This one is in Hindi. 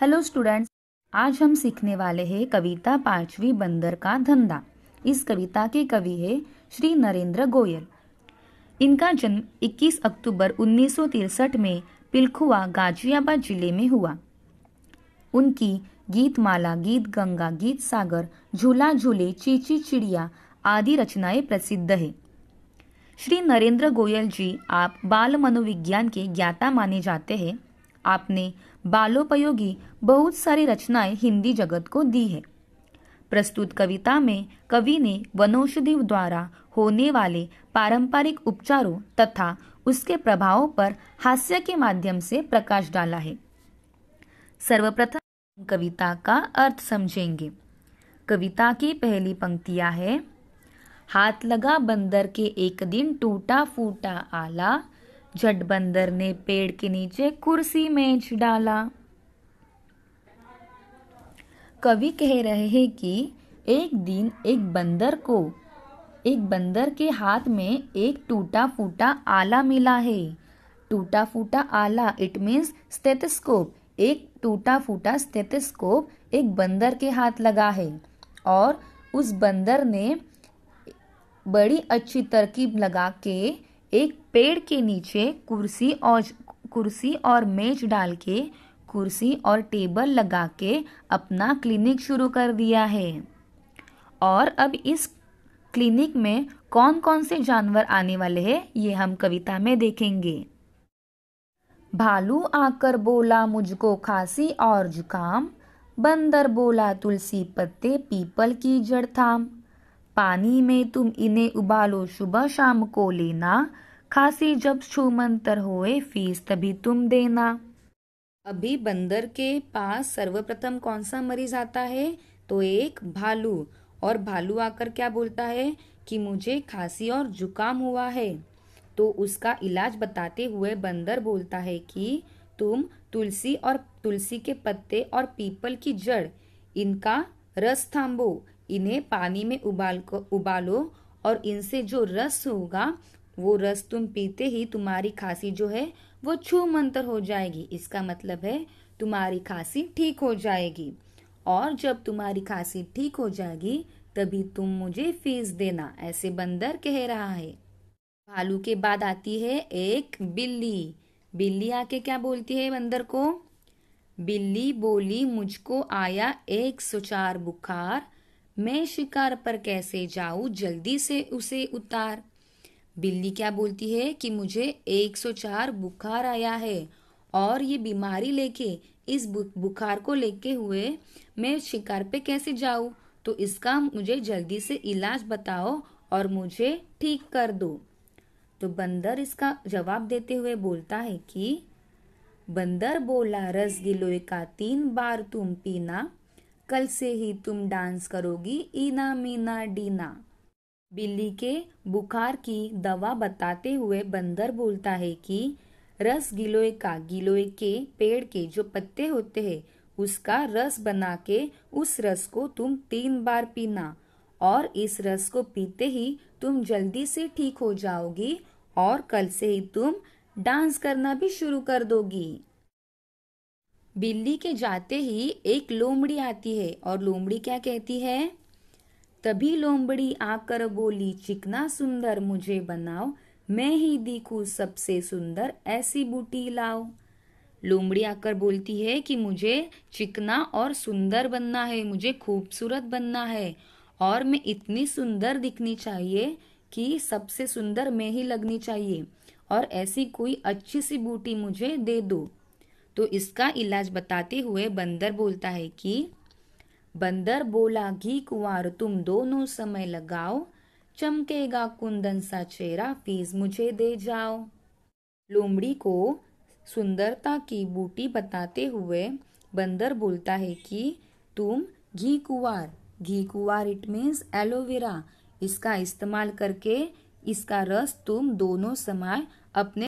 हेलो स्टूडेंट्स, आज हम सीखने वाले हैं कविता पांचवी बंदर का धंधा। इस कविता के कवि है श्री नरेंद्र गोयल। इनका जन्म 21 अक्टूबर 1963 में पिलखुआ गाजियाबाद जिले में हुआ। उनकी गीतमाला, गीत गंगा, गीत सागर, झूला झूले, चींची चिड़िया आदि रचनाएं प्रसिद्ध है। श्री नरेंद्र गोयल जी आप बाल मनोविज्ञान के ज्ञाता माने जाते हैं। आपने बालोपयोगी बहुत सारी रचनाएं हिंदी जगत को दी है। प्रस्तुत कविता में कवि ने वनौषधि द्वारा होने वाले पारंपरिक उपचारों तथा उसके प्रभावों पर हास्य के माध्यम से प्रकाश डाला है। सर्वप्रथम कविता का अर्थ समझेंगे। कविता की पहली पंक्तियां है, हाथ लगा बंदर के एक दिन टूटा फूटा आला, झट बंदर ने पेड़ के नीचे कुर्सी मेज डाला। कवि कह रहे हैं कि एक दिन एक बंदर के हाथ में एक टूटा फूटा आला मिला है। टूटा फूटा आला इट मीन्स स्टेथोस्कोप। एक टूटा फूटा स्टेथोस्कोप एक बंदर के हाथ लगा है और उस बंदर ने बड़ी अच्छी तरकीब लगा के एक पेड़ के नीचे कुर्सी और मेज डाल के, कुर्सी और टेबल लगा के अपना क्लिनिक शुरू कर दिया है। और अब इस क्लिनिक में कौन कौन से जानवर आने वाले हैं ये हम कविता में देखेंगे। भालू आकर बोला मुझको खांसी और जुकाम, बंदर बोला तुलसी पत्ते पीपल की जड़ थाम, पानी में तुम इन्हें उबालो सुबह शाम को लेना, खांसी जब छूमंतर होए फीस तभी तुम देना। अभी बंदर के पास सर्वप्रथम कौन सा मरीज आता है तो एक भालू, और भालू आकर क्या बोलता है कि मुझे खांसी और जुकाम हुआ है। तो उसका इलाज बताते हुए बंदर बोलता है कि तुम तुलसी के पत्ते और पीपल की जड़ इनका रस थाम्बो, इन्हें पानी में उबालो और इनसे जो रस होगा वो रस तुम पीते ही तुम्हारी खांसी जो है वो छू मंतर हो जाएगी। इसका मतलब है तुम्हारी खांसी ठीक हो जाएगी, और जब तुम्हारी खांसी ठीक हो जाएगी तभी तुम मुझे फीस देना, ऐसे बंदर कह रहा है। भालू के बाद आती है एक बिल्ली। बिल्ली आके क्या बोलती है बंदर को, बिल्ली बोली मुझको आया 104 बुखार, मैं शिकार पर कैसे जाऊं जल्दी से उसे उतार। बिल्ली क्या बोलती है कि मुझे 104 बुखार आया है और ये बीमारी लेके इस बुखार को लेके हुए मैं शिकार पे कैसे जाऊं, तो इसका मुझे जल्दी से इलाज बताओ और मुझे ठीक कर दो। तो बंदर इसका जवाब देते हुए बोलता है कि बंदर बोला रस गिलोय का 3 बार तुम पीना, कल से ही तुम डांस करोगी ईना मीना डीना। बिल्ली के बुखार की दवा बताते हुए बंदर बोलता है कि रस गिलोय के पेड़ के जो पत्ते होते हैं उसका रस बना के उस रस को तुम 3 बार पीना, और इस रस को पीते ही तुम जल्दी से ठीक हो जाओगी और कल से ही तुम डांस करना भी शुरू कर दोगी। बिल्ली के जाते ही एक लोमड़ी आती है और लोमड़ी क्या कहती है, तभी लोमड़ी आकर बोली चिकना सुंदर मुझे बनाओ, मैं ही दिखूं सबसे सुंदर ऐसी बूटी लाओ। लोमड़ी आकर बोलती है कि मुझे चिकना और सुंदर बनना है, मुझे खूबसूरत बनना है और मैं इतनी सुंदर दिखनी चाहिए कि सबसे सुंदर मैं ही लगनी चाहिए, और ऐसी कोई अच्छी सी बूटी मुझे दे दो। तो इसका इलाज बताते हुए बंदर बोलता है कि बंदर बोला घी कुंवार तुम दोनों समय लगाओ, चमकेगा कुंदन सा चेहरा फीस मुझे दे जाओ। लोमड़ी को सुंदरता की बूटी बताते हुए बंदर बोलता है कि तुम घी कुंवार इट मीन्स एलोवेरा, इसका इस्तेमाल करके इसका रस तुम दोनों समय अपने